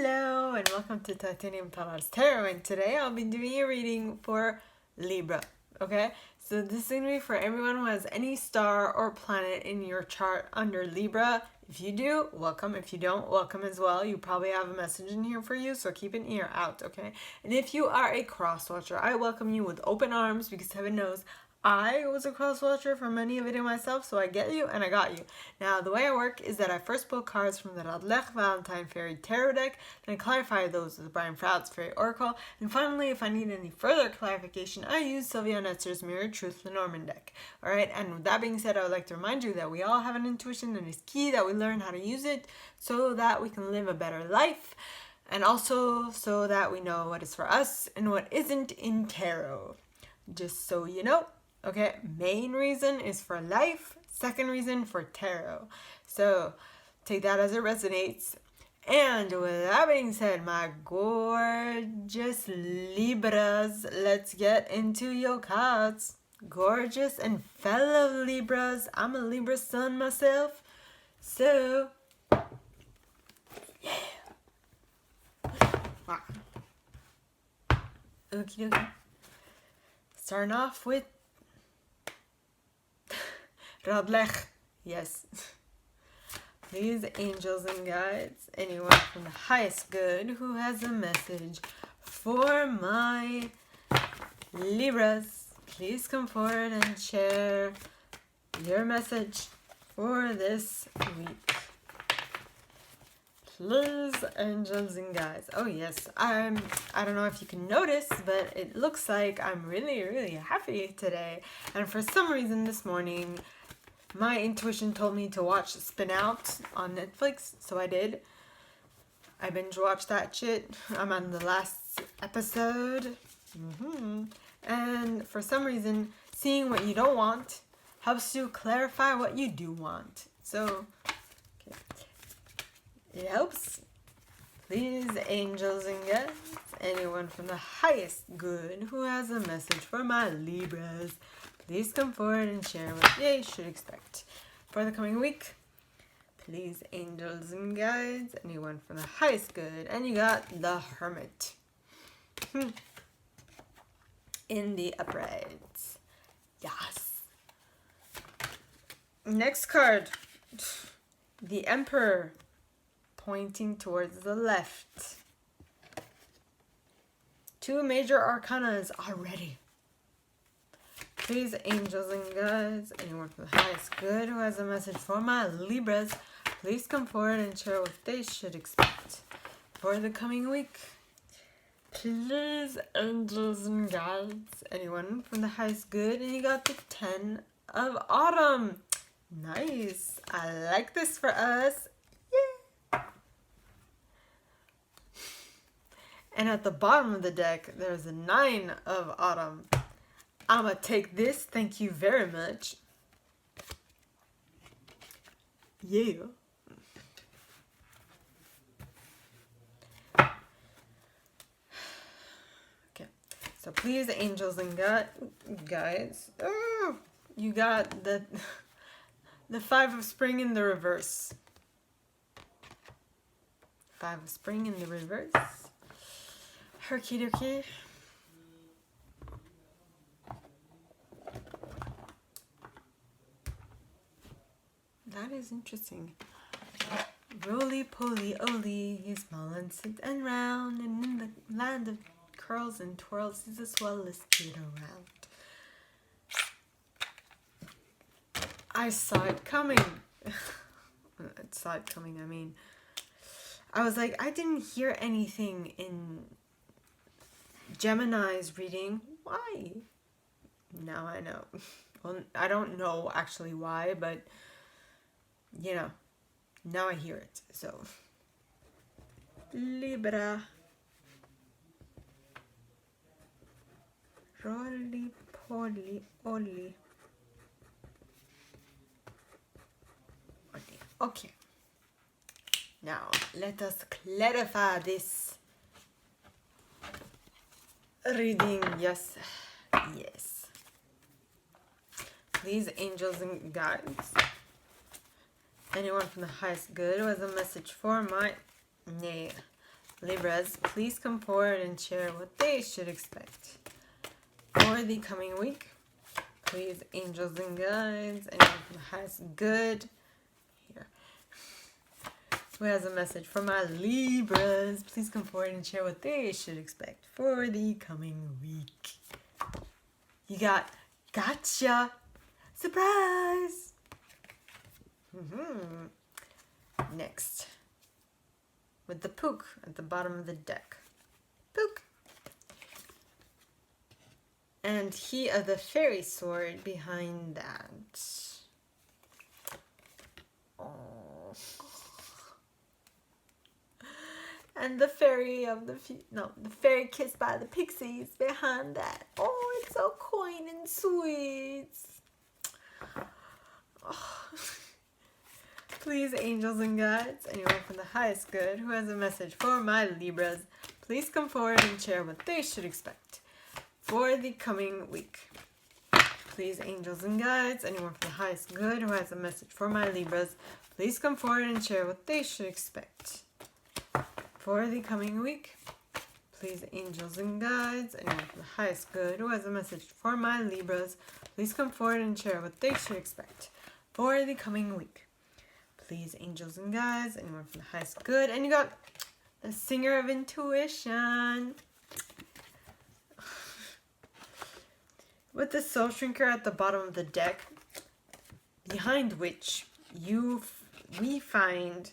Hello and welcome to Titanium Tarot's Tarot, and today I'll be doing a reading for Libra, okay? So this is going to be for everyone who has any star or planet in your chart under Libra. If you do, welcome. If you don't, welcome as well. You probably have a message in here for you, so keep an ear out, okay? And if you are a cross-watcher, I welcome you with open arms because heaven knows I was a cross-watcher for many of it in myself, so I get you and I got you. Now, the way I work is that I first pull cards from the Radlech Valentine Fairy Tarot deck, then I clarify those with Brian Froud's Fairy Oracle, and finally, if I need any further clarification, I use Sylvia Netzer's Mirror Truth Lenormand deck. Alright, and with that being said, I would like to remind you that we all have an intuition and it's key that we learn how to use it so that we can live a better life, and also so that we know what is for us and what isn't in tarot. Just so you know. Okay, main reason is for life, second reason for tarot. So take that as it resonates. And with that being said, my gorgeous Libras, let's get into your cards. Gorgeous and fellow Libras, I'm a Libra sun myself. So, yeah. Okie dokie. Starting off with Radlech, yes. Please, angels and guides, anyone from the highest good who has a message for my Libras, please come forward and share your message for this week. Please, angels and guides. Oh yes, I don't know if you can notice, but it looks like I'm really happy today. And for some reason this morning, my intuition told me to watch Spin Out on Netflix, so I did. I binge watched that shit. I'm on the last episode. And for some reason, seeing what you don't want helps you clarify what you do want. So, okay. It helps. Please, angels and guides, anyone from the highest good who has a message for my Libras, please come forward and share what they should expect for the coming week. Please, angels and guides, anyone from the highest good. And you got the Hermit in the uprights. Yes. Next card, the Emperor, pointing towards the left. Two major arcanas already. Please, angels and guides, anyone from the highest good who has a message for my Libras, please come forward and share what they should expect for the coming week. Please, angels and guides, anyone from the highest good, and you got the 10 of Autumn. Nice. I like this for us. Yeah. And at the bottom of the deck, there's a 9 of Autumn. I'ma take this, thank you very much. Yeah. Okay, so please, angels and guides, you got the 5 of Spring in the reverse. 5 of Spring in the reverse. Herky dokie. That is interesting. Roly-poly-oly, he's small and sit and round, and in the land of curls and twirls, he's the swellest kid around. I saw it coming. I mean. I was like, I didn't hear anything in Gemini's reading. Why? Now I know. Well, I don't know actually why, but you know, now I hear it. So, Libra. Roly-poly-oly. Okay. Now, let us clarify this reading. Yes. Please, angels and guides, anyone from the highest good who has a message for my Libras, please come forward and share what they should expect for the coming week. Please, angels and guides, anyone from the highest good here who has a message for my Libras, please come forward and share what they should expect for the coming week. You got gotcha, surprise. Next, with the Pook at the bottom of the deck. Pook. And he of the fairy sword behind that. Oh. And the fairy of the the fairy kissed by the pixies behind that. Oh, it's so kind and sweet. Oh. Please, angels and guides, anyone from the highest good who has a message for my Libras, please come forward and share what they should expect for the coming week. Please, angels and guides, anyone from the highest good who has a message for my Libras, please come forward and share what they should expect for the coming week. Please, angels and guides, anyone from the highest good who has a message for my Libras, please come forward and share what they should expect for the coming week. Please, angels and guides, anyone from the highest good. And you got the Singer of Intuition with the Soul Shrinker at the bottom of the deck, behind which we find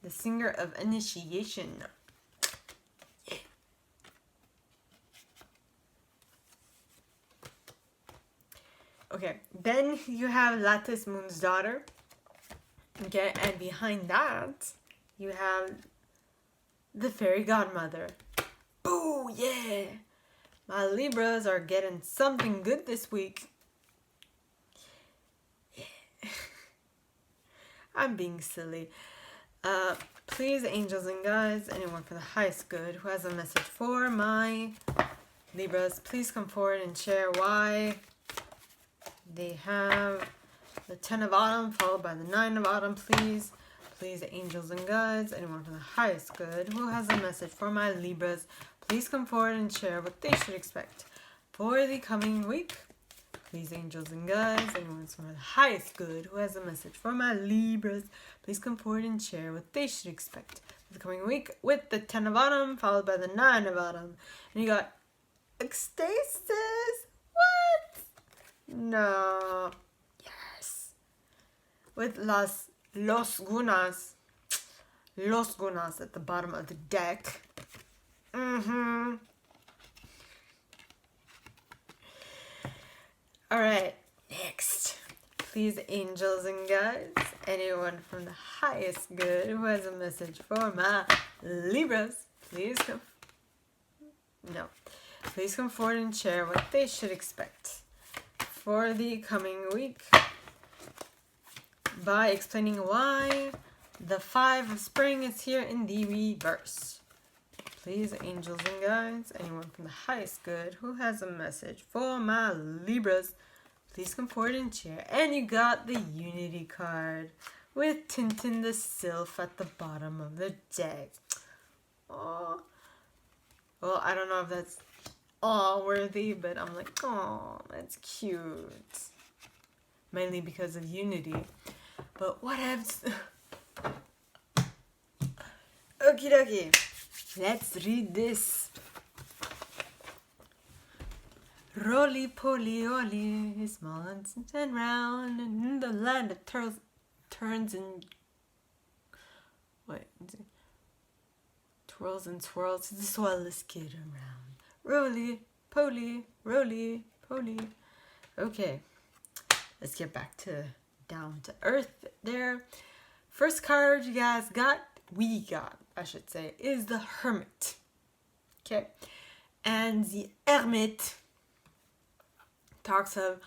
the Singer of Initiation. Yeah. Okay, then you have Lattice Moon's daughter. Okay, and behind that, you have the Fairy Godmother. Boo, yeah! My Libras are getting something good this week. Yeah. I'm being silly. Please, angels and guides, anyone for the highest good who has a message for my Libras, please come forward and share why they have the 10 of Autumn, followed by the 9 of Autumn, please. Please, angels and guides, anyone from the highest good who has a message for my Libras, please come forward and share what they should expect for the coming week. Please, angels and guides, anyone from the highest good who has a message for my Libras, please come forward and share what they should expect for the coming week with the 10 of Autumn, followed by the 9 of Autumn. And you got Ecstasis. What? No. With Los Gunas at the bottom of the deck. Alright, next. Please, angels and guides, anyone from the highest good who has a message for my Libras, please come forward and share what they should expect for the coming week by explaining why the 5 of spring is here in the reverse. Please, angels and guides, anyone from the highest good who has a message for my Libras, please come forward and share. And you got the Unity card with Tintin the Sylph at the bottom of the deck. Oh, well, I don't know if that's all worthy, but I'm like, oh, that's cute. Mainly because of Unity. But what else? Okie dokie. Let's read this. Roly poly oly, small and round, and in the land of turns and twirls and swirls, the swellest kid around. Roly poly, roly poly. Okay, let's get back to down to earth there. First card you guys got, I should say, is the Hermit. Okay, and the Hermit talks of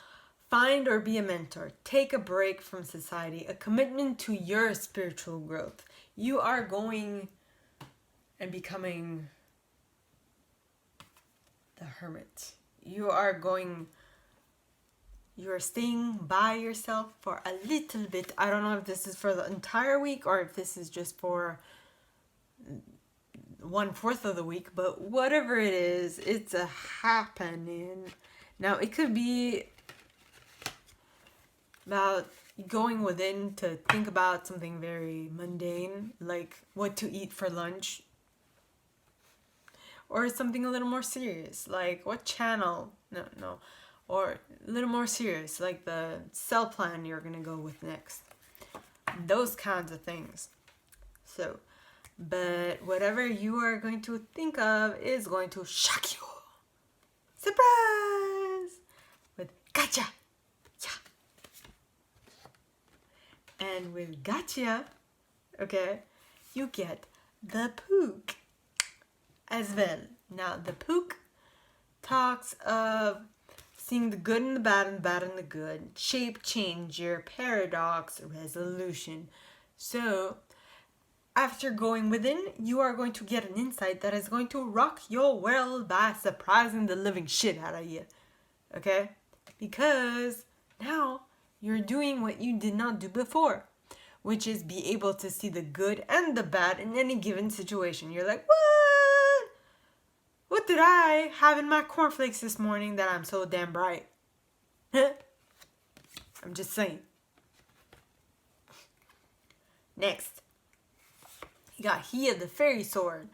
find or be a mentor, take a break from society, a commitment to your spiritual growth. You are going and becoming the Hermit. You are staying by yourself for a little bit. I don't know if this is for the entire week or if this is just for 1/4 of the week, but whatever it is, it's a happening. Now, it could be about going within to think about something very mundane, like what to eat for lunch, or something a little more serious, like what channel, or a little more serious, like the cell plan you're gonna go with next. Those kinds of things. So, but whatever you are going to think of is going to shock you. Surprise! With gotcha! Yeah. And with gotcha, okay, you get the pook as well. Now, the pook talks of seeing the good and the bad and the bad and the good, shape changer, paradox, resolution. So, after going within, you are going to get an insight that is going to rock your world by surprising the living shit out of you. Okay? Because now you're doing what you did not do before, which is be able to see the good and the bad in any given situation. You're like, what? What did I have in my cornflakes this morning that I'm so damn bright? I'm just saying. Next, you got He of the Fairy Sword.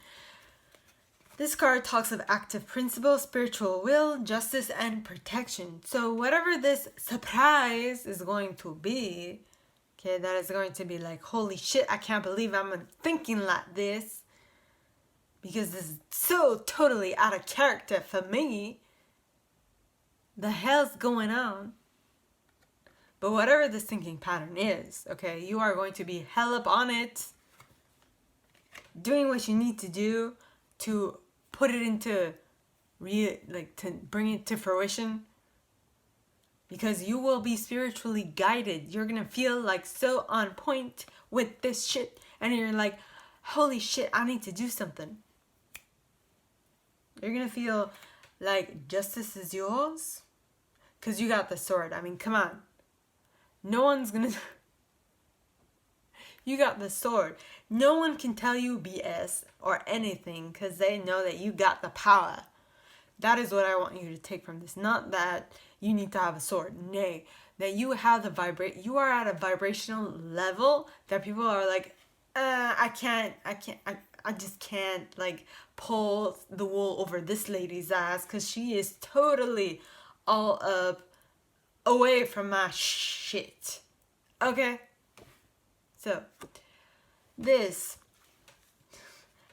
This card talks of active principle, spiritual will, justice, and protection. So whatever this surprise is going to be, okay, that is going to be like, holy shit, I can't believe I'm thinking like this, because this is so totally out of character for me. The hell's going on? But whatever this thinking pattern is, okay, you are going to be hell up on it, doing what you need to do to put it into to bring it to fruition, because you will be spiritually guided. You're gonna feel like so on point with this shit, and you're like, holy shit, I need to do something. You're gonna feel like justice is yours because you got the sword. I mean, come on. No one's gonna... You got the sword. No one can tell you BS or anything because they know that you got the power. That is what I want you to take from this. Not that you need to have a sword. Nay, that you have the you are at a vibrational level that people are like, I just can't like pull the wool over this lady's ass because she is totally all up away from my shit. Okay? So, this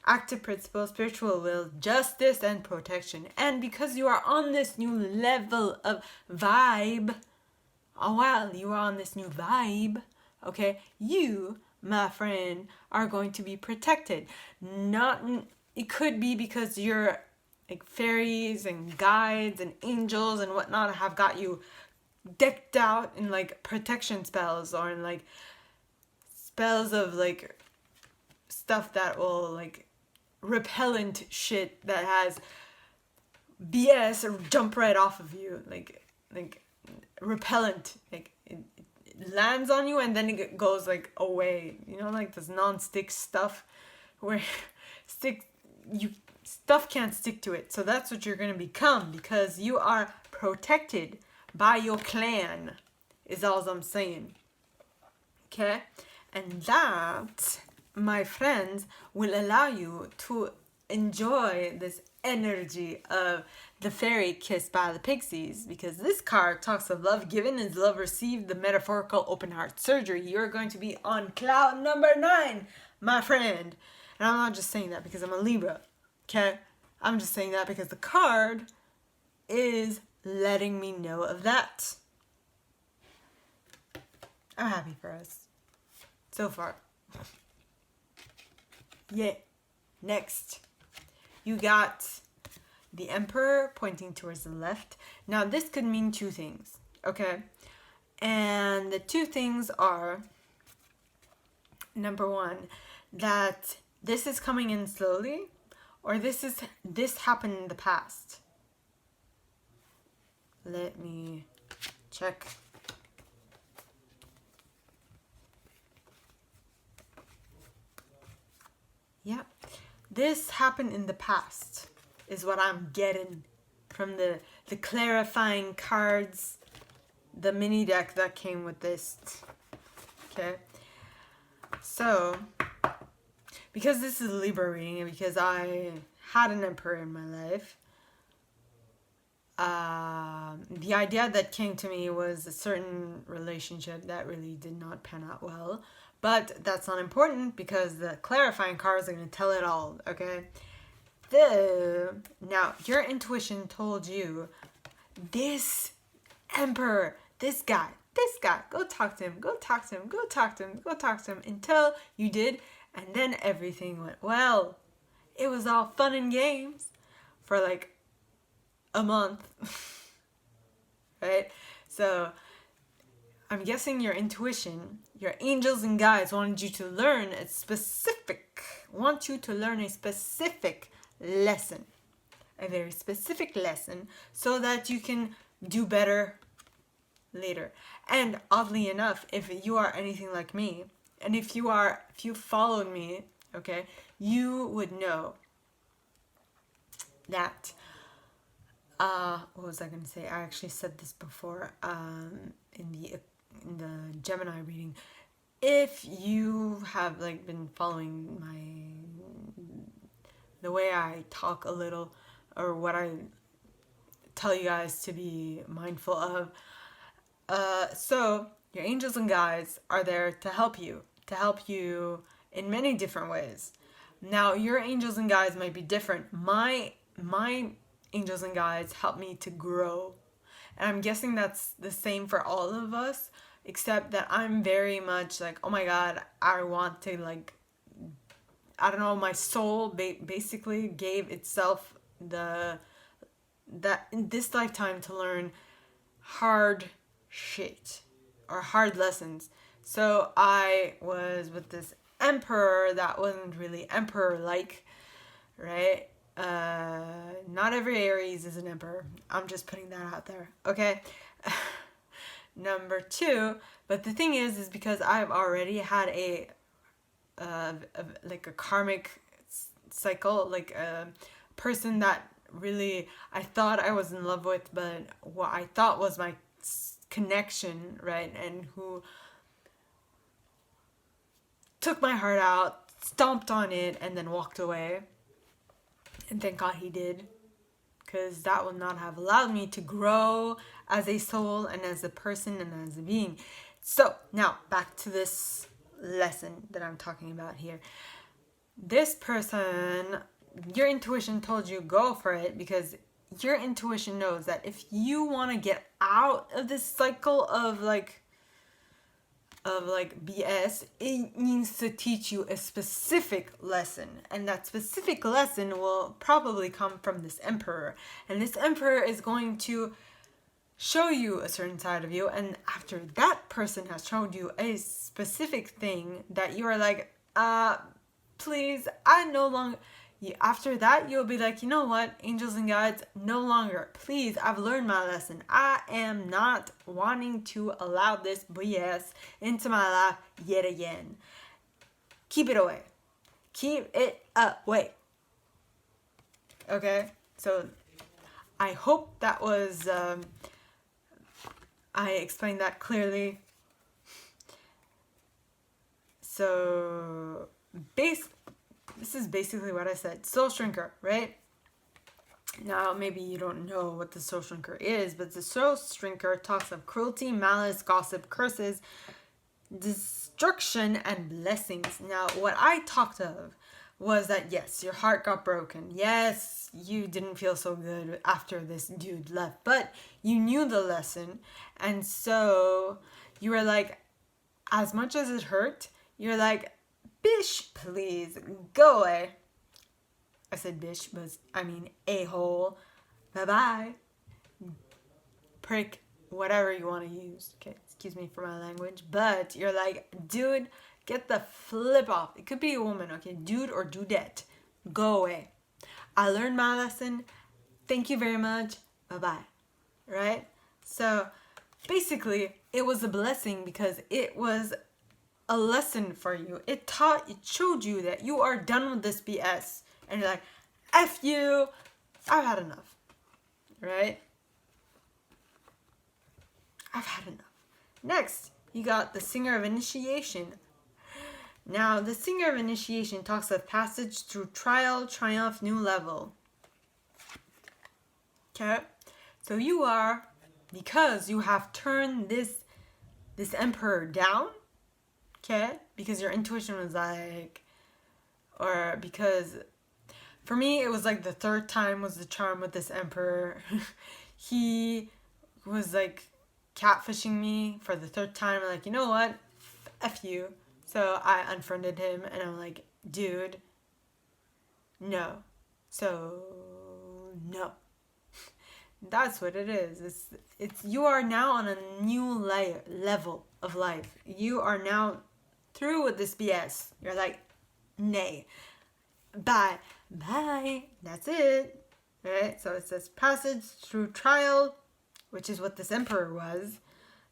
active principle, spiritual will, justice, and protection. And because you are on this new level of vibe, you are on this new vibe, okay, you, my friend, are going to be protected. It could be because you're like fairies and guides and angels and whatnot have got you decked out in like protection spells or in like spells of like stuff that will like repellent shit that has BS or jump right off of you, like repellent, like it lands on you and then it goes like away, you know, like this non-stick stuff where stuff can't stick to it. So that's what you're gonna become because you are protected by your clan, is all I'm saying. Okay? And that, my friends, will allow you to enjoy this energy of the fairy kissed by the pixies, because this card talks of love given is love received, the metaphorical open heart surgery. You're going to be on cloud number 9, my friend. And I'm not just saying that because I'm a Libra, okay? I'm just saying that because the card is letting me know of that. I'm happy for us. So far. Yeah. Next. You got the Emperor pointing towards the left. Now this could mean 2 things. Okay? And the 2 things are, number 1, that this is coming in slowly, or this happened in the past. Let me check. Yeah. this happened in the past, is what I'm getting from the clarifying cards, the mini deck that came with this. Okay. So, because this is a Libra reading and because I had an Emperor in my life, the idea that came to me was a certain relationship that really did not pan out well. But that's not important because the clarifying cards are going to tell it all, okay? Now, your intuition told you, this Emperor, this guy, go talk to him, go talk to him, go talk to him, go talk to him, until you did, and then everything went well. It was all fun and games for like a month, right? So I'm guessing your intuition, your angels and guides want you to learn a specific lesson, a very specific lesson, so that you can do better later. And oddly enough, if you are anything like me, and if you followed me, okay, you would know that what was I going to say? I actually said this before in the Gemini reading. If you have like been following the way I talk a little, or what I tell you guys to be mindful of, so your angels and guides are there to help you in many different ways. Now, your angels and guides might be different. My angels and guides help me to grow, and I'm guessing that's the same for all of us, except that I'm very much like, oh my god, I want to, like, I don't know, my soul basically gave itself that in this lifetime to learn hard shit or hard lessons. So I was with this Emperor that wasn't really Emperor-like, right? Not every Aries is an Emperor. I'm just putting that out there, okay? Number 2, but the thing is because I've already had a karmic cycle, like a person that really I thought I was in love with, but what I thought was my connection, right? And who took my heart out, stomped on it, and then walked away. And thank God he did, because that would not have allowed me to grow as a soul and as a person and as a being. So now back to this lesson that I'm talking about here. This person, your intuition told you go for it, because your intuition knows that if you want to get out of this cycle of like BS, it needs to teach you a specific lesson, and that specific lesson will probably come from this Emperor, and this Emperor is going to show you a certain side of you, and after that person has showed you a specific thing that you are like, please, I no longer, after that you'll be like, you know what, angels and guides, no longer, please, I've learned my lesson. I am not wanting to allow this BS into my life yet again. Keep it away. Keep it away. Okay, so I hope that was I explained that clearly. So this is basically what I said. Soul Shrinker, right? Now, maybe you don't know what the Soul Shrinker is, but the Soul Shrinker talks of cruelty, malice, gossip, curses, destruction, and blessings. Now, what I talked of was that, yes, your heart got broken. Yes, you didn't feel so good after this dude left, but you knew the lesson, and so you were like, as much as it hurt, you're like, bish, please, go away. I said bish, but I mean a-hole. Bye-bye. Prick, whatever you want to use. Okay, excuse me for my language. But you're like, dude, get the flip off. It could be a woman, okay? Dude or dudette. Go away. I learned my lesson. Thank you very much. Bye-bye. Right? So, basically, it was a blessing because it was a lesson for you. It showed you that you are done with this BS. and you're like, F you, I've had enough, right? I've had enough. Next, you got the Singer of Initiation. Now, the Singer of Initiation talks of passage through trial, triumph, new level. Okay? So you are, because you have turned this emperor down, okay? Because your intuition was like, or because, for me, it was like the third time was the charm with this emperor. He was like catfishing me for the third time. I'm like, you know what? F you. So I unfriended him, and I'm like, dude, no. So, no. That's what it is. It's you are now on a new level of life. You are now through with this BS. You're like, nay. Bye. Bye. That's it. Right? So it says passage through trial, which is what this emperor was.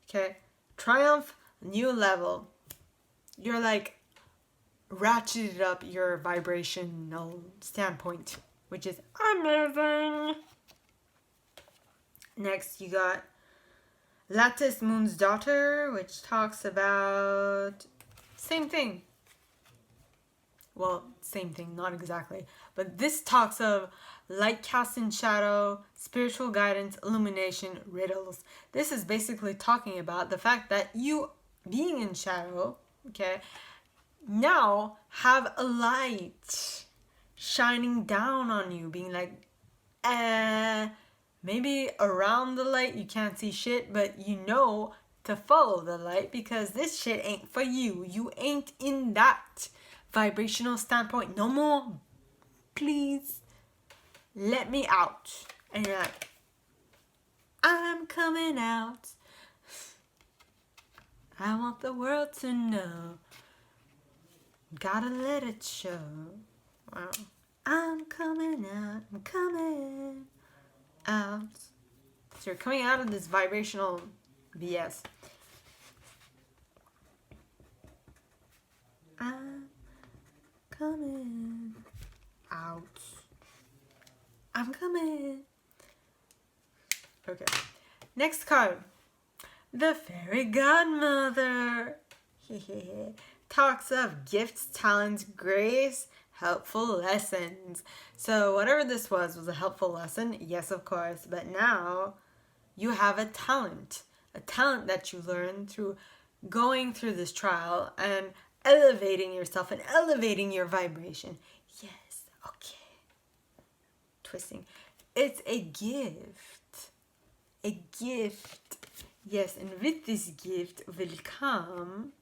Okay? Triumph, new level. You're like ratcheted up your vibrational standpoint, which is amazing. Next, you got Lattice Moon's Daughter, which talks about same thing. Well, same thing, not exactly. But this talks of light cast in shadow, spiritual guidance, illumination, riddles. This is basically talking about the fact that you, being in shadow, okay, now have a light shining down on you, being like, maybe around the light you can't see shit, but you know to follow the light because this shit ain't for you. You ain't in that vibrational standpoint no more. Please let me out. And you're like, I'm coming out. I want the world to know. Gotta let it show. Wow. I'm coming out. I'm coming out. So you're coming out of this vibrational BS. I'm coming out. I'm coming. Okay. Next card. The Fairy Godmother. Talks of gifts, talents, grace, helpful lessons. So whatever this was a helpful lesson. Yes, of course. But now you have a talent that you learned through going through this trial and elevating yourself and elevating your vibration. Yes, okay. Twisting. It's a gift. A gift. Yes, and with this gift will come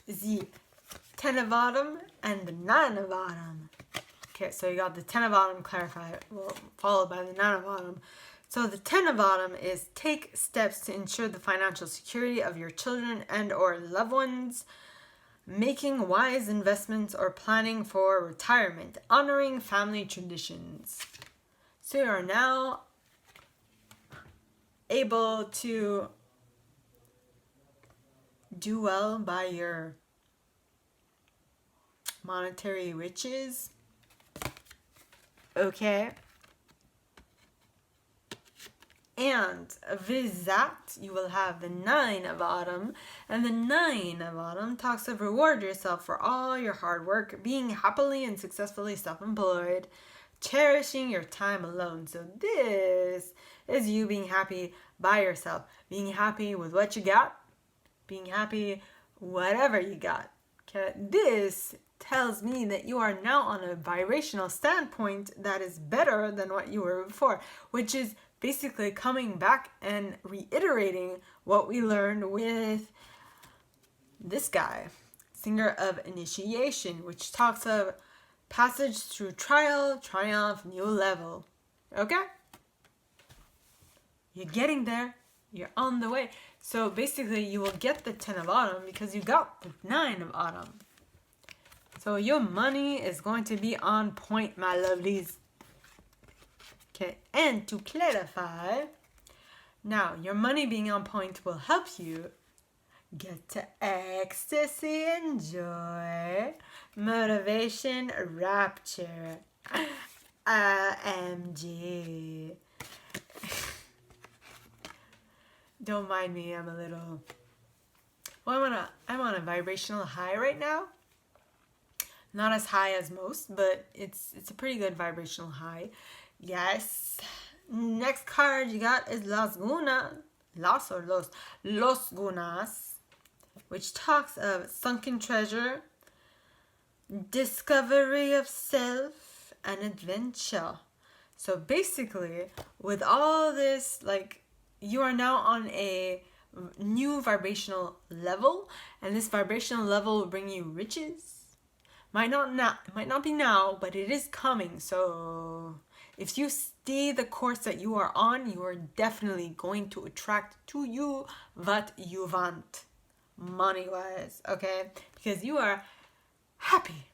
the 10 of Autumn and the 9 of Autumn. Okay, so you got the 10 of Autumn clarified, well, followed by the 9 of Autumn. So the 10 of Autumn is take steps to ensure the financial security of your children and or loved ones, making wise investments or planning for retirement, honoring family traditions. So you are now able to do well by your monetary riches. Okay. And with that, you will have the 9 of Autumn. And the 9 of Autumn talks of reward yourself for all your hard work, being happily and successfully self-employed, cherishing your time alone. So this is you being happy by yourself, being happy with what you got, being happy whatever you got. Okay? This tells me that you are now on a vibrational standpoint that is better than what you were before, which is basically coming back and reiterating what we learned with this guy, Singer of Initiation, which talks of passage through trial, triumph, new level. Okay? You're getting there. You're on the way. So basically, you will get the 10 of Autumn because you got the 9 of Autumn. So your money is going to be on point, my lovelies. Okay, and to clarify, now your money being on point will help you get to ecstasy and joy, motivation, rapture, MG. Don't mind me, I'm a little... Well, I'm on a vibrational high right now. Not as high as most, but it's a pretty good vibrational high. Yes. Next card you got is Los Gunas, which talks of sunken treasure, discovery of self, and adventure. So basically, with all this, like, you are now on a new vibrational level, and this vibrational level will bring you riches. Might not be now, but it is coming. So if you stay the course that you are on, you are definitely going to attract to you what you want, money-wise, okay? Because you are happy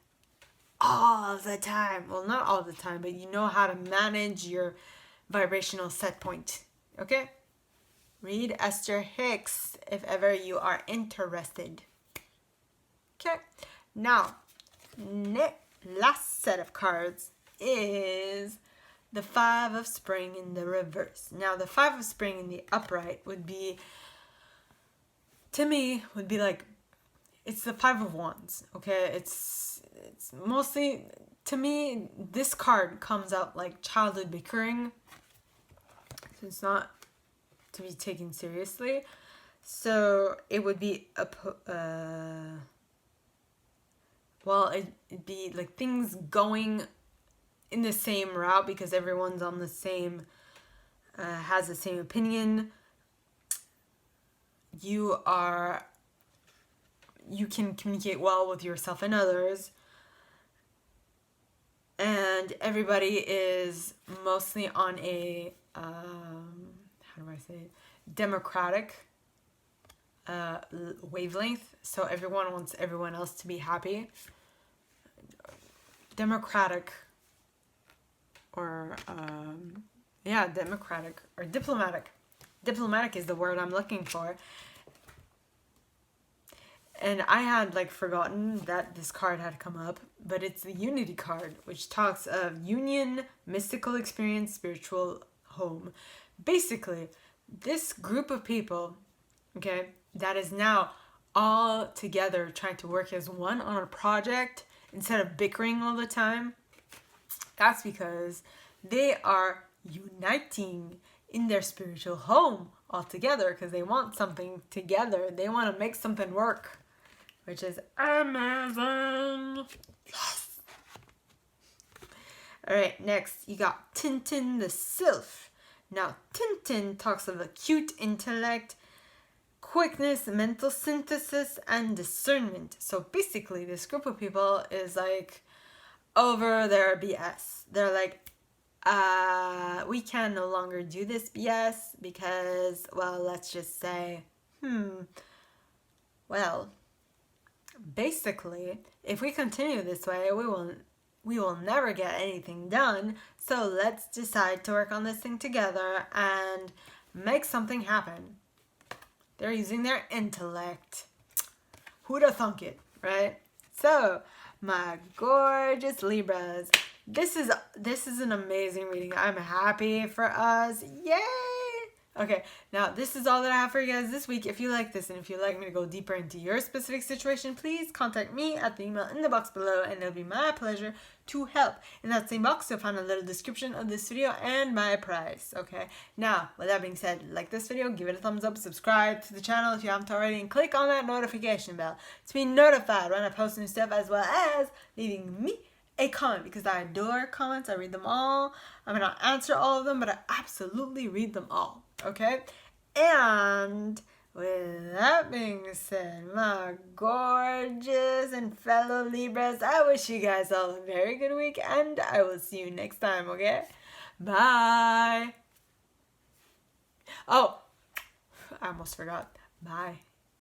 all the time. Well, not all the time, but you know how to manage your vibrational set point, okay? Read Esther Hicks if ever you are interested. Okay, now, last set of cards is the Five of Spring in the reverse. Now, the Five of Spring in the upright would be, to me, would be like, it's the Five of Wands, okay? It's mostly, to me, this card comes out like childhood bickering. So it's not to be taken seriously. So it would be well, it'd be like things going in the same route because everyone's on the same, has the same opinion. You can communicate well with yourself and others. And everybody is mostly on a, how do I say it? Democratic wavelength. So everyone wants everyone else to be happy. Democratic or democratic or diplomatic. Diplomatic is the word I'm looking for. And I had like forgotten that this card had come up, but it's the Unity card, which talks of union, mystical experience, spiritual home. Basically, this group of people, okay, that is now all together trying to work as one on a project instead of bickering all the time, that's because they are uniting in their spiritual home all together because they want something together. They want to make something work, which is amazing. Yes. All right, next you got Tintin the Sylph. Now, Tintin talks of acute intellect, quickness, mental synthesis, and discernment. So basically, this group of people is like over their BS. They're like, we can no longer do this BS because, well, let's just say, well, basically, if we continue this way, we will never get anything done. So let's decide to work on this thing together and make something happen. They're using their intellect. Who'd have thunk it, right? So, my gorgeous Libras, this is an amazing reading. I'm happy for us. Yay! Okay, now this is all that I have for you guys this week. If you like this and if you'd like me to go deeper into your specific situation, please contact me at the email in the box below and it'll be my pleasure to help. In that same box, you'll find a little description of this video and my price, okay? Now, with that being said, like this video, give it a thumbs up, subscribe to the channel if you haven't already, and click on that notification bell to be notified when I post new stuff, as well as leaving me a comment, because I adore comments. I read them all. I may not answer all of them, but I absolutely read them all, okay? And with that being said, my gorgeous and fellow Libras, I wish you guys all a very good week, and I will see you next time, okay? Bye! Oh, I almost forgot. Bye.